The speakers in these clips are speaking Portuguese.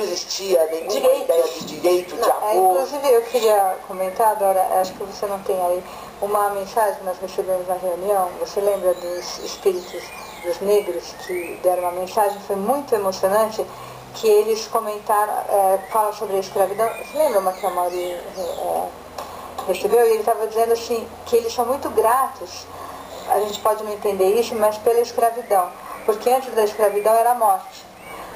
existia nenhuma ideia de direito, de amor. Inclusive, eu queria comentar, Dora, acho que você não tem aí, uma mensagem que nós recebemos na reunião. Você lembra dos espíritos dos negros que deram uma mensagem? Foi muito emocionante, que eles comentaram, falam sobre a escravidão. Você lembra uma que a Mauri recebeu? E ele estava dizendo assim, que eles são muito gratos, a gente pode não entender isso, mas pela escravidão, porque antes da escravidão era a morte.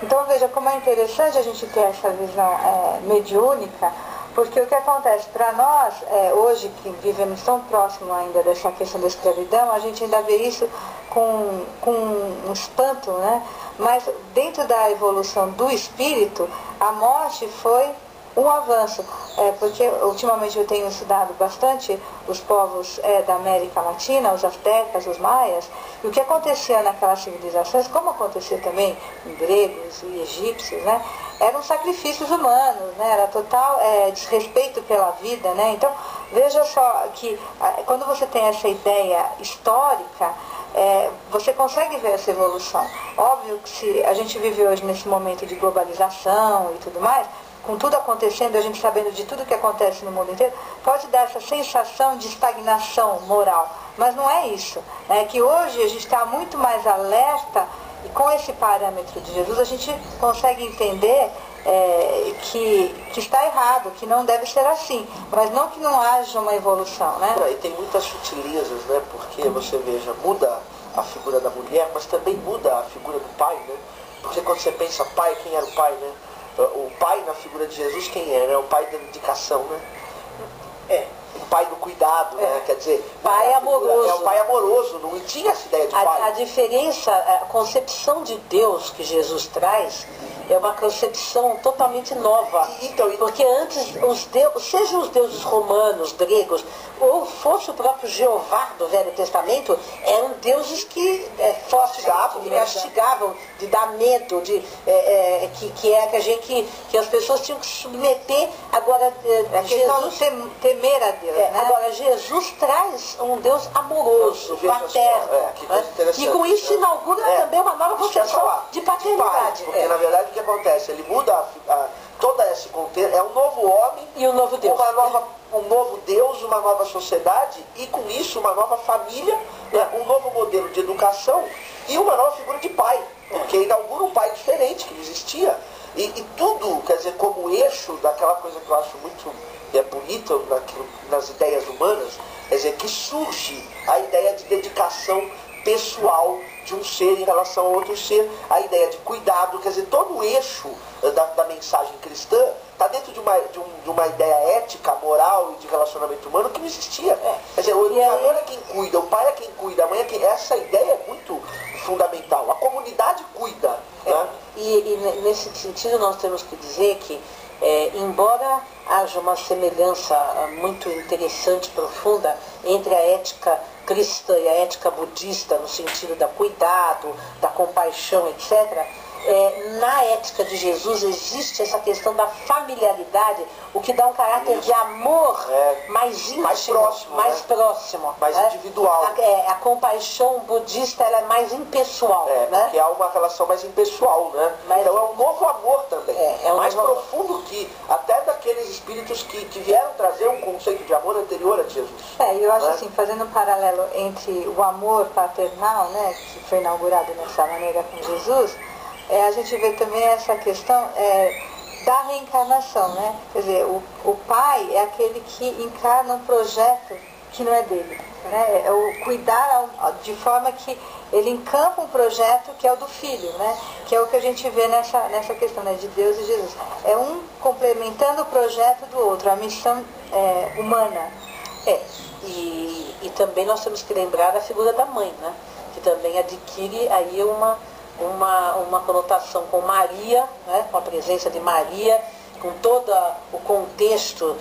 Então veja como é interessante a gente ter essa visão mediúnica, porque o que acontece para nós, hoje que vivemos tão próximo ainda dessa questão da escravidão, a gente ainda vê isso com um espanto, né? Mas dentro da evolução do espírito, a morte foi um avanço, porque ultimamente eu tenho estudado bastante os povos da América Latina, os astecas, os maias, e o que acontecia naquelas civilizações, como acontecia também em gregos e egípcios, né, eram sacrifícios humanos, né, era total desrespeito pela vida, né. Então veja só que quando você tem essa ideia histórica, você consegue ver essa evolução. Óbvio que se a gente vive hoje nesse momento de globalização e tudo mais, com tudo acontecendo, a gente sabendo de tudo que acontece no mundo inteiro, pode dar essa sensação de estagnação moral. Mas não é isso. É que hoje a gente está muito mais alerta, e com esse parâmetro de Jesus a gente consegue entender que está errado, que não deve ser assim. Mas não que não haja uma evolução, né? E tem muitas sutilezas, né? Porque você veja, muda a figura da mulher, mas também muda a figura do pai, né? Porque quando você pensa pai, quem era o pai, né? O pai na figura de Jesus, quem era? É o pai da dedicação, né? O pai do cuidado, né? Quer dizer, pai amoroso. É o pai amoroso, não tinha essa ideia de pai. A diferença, a concepção de Deus que Jesus traz é uma concepção totalmente nova. Porque antes, sejam os deuses romanos, gregos, ou fosse o próprio Jeová do Velho Testamento, eram deuses que castigavam, de dar medo, que as pessoas tinham que se submeter. Agora, Jesus temer a Deus. Né? Agora, Jesus traz um Deus amoroso, paterno. E com isso inaugura também uma nova concepção de paternidade. Porque, na verdade, o que acontece? Ele muda todo esse contexto, é um novo homem e um novo Deus. Um novo Deus, uma nova sociedade, e com isso uma nova família, né? Um novo modelo de educação e uma nova figura de pai, porque inaugura um pai diferente que não existia. E tudo, quer dizer, como eixo daquela coisa que eu acho muito bonita nas ideias humanas, quer dizer, que surge a ideia de dedicação pessoal de um ser em relação a outro ser, a ideia de cuidado, quer dizer, todo o eixo da mensagem cristã está dentro de uma ideia ética, moral e de relacionamento humano que não existia. Quer dizer, o educador é quem cuida, o pai é quem cuida, a mãe é quem... Essa ideia é muito fundamental. A comunidade cuida. Né? E nesse sentido nós temos que dizer que, embora haja uma semelhança muito interessante, profunda, entre a ética cristã e a ética budista, no sentido da cuidado, da compaixão, etc., na ética de Jesus existe essa questão da familiaridade, o que dá um caráter de amor mais íntimo, mais próximo, mais individual. A compaixão budista ela é mais impessoal, né? Porque há uma relação mais impessoal, né? Então é um novo amor também, mais profundo que até daqueles espíritos que vieram trazer um conceito de amor anterior a Jesus. Eu acho assim, fazendo um paralelo entre o amor paternal, né, que foi inaugurado dessa maneira com Jesus, a gente vê também essa questão da reencarnação, né? Quer dizer, o pai é aquele que encarna um projeto que não é dele, né? É o cuidar de forma que ele encampa um projeto que é o do filho, né? Que é o que a gente vê nessa questão, né, de Deus e Jesus. É um complementando o projeto do outro, a missão humana. E também nós temos que lembrar a figura da mãe, né? Que também adquire aí uma conotação com Maria, né? Com a presença de Maria, com todo o contexto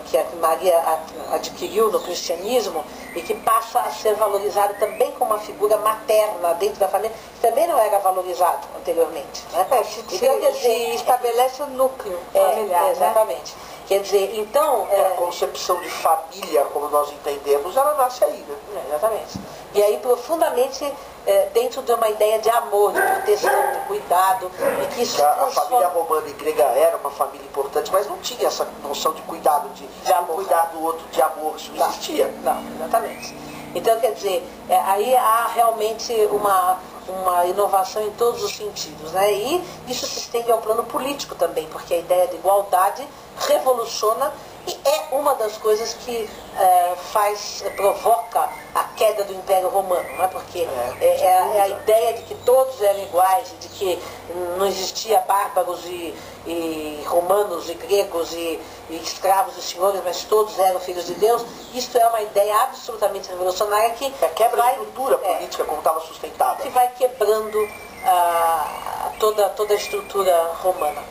que a Maria adquiriu no cristianismo e que passa a ser valorizado também como uma figura materna dentro da família, que também não era valorizado anteriormente. Né? Se estabelece o núcleo familiar. Exatamente. Né? Quer dizer, então... A concepção de família, como nós entendemos, ela nasce aí, né? Exatamente. E aí, profundamente dentro de uma ideia de amor, de proteção, de cuidado, e que isso A família romana e grega era uma família importante, mas não tinha essa noção de cuidado, de amor, cuidar do outro, de amor, isso não existia. Não, exatamente. Então, quer dizer, aí há realmente uma inovação em todos os sentidos, né? E isso se estende ao plano político também, porque a ideia de igualdade revoluciona e é uma das coisas que provoca a queda do Império Romano, né? Porque é a ideia de que todos eram iguais, de que não existia bárbaros e romanos e gregos e escravos e senhores, mas todos eram filhos de Deus. Isso é uma ideia absolutamente revolucionária que quebra a estrutura política como estava sustentada. Que vai quebrando toda a estrutura romana.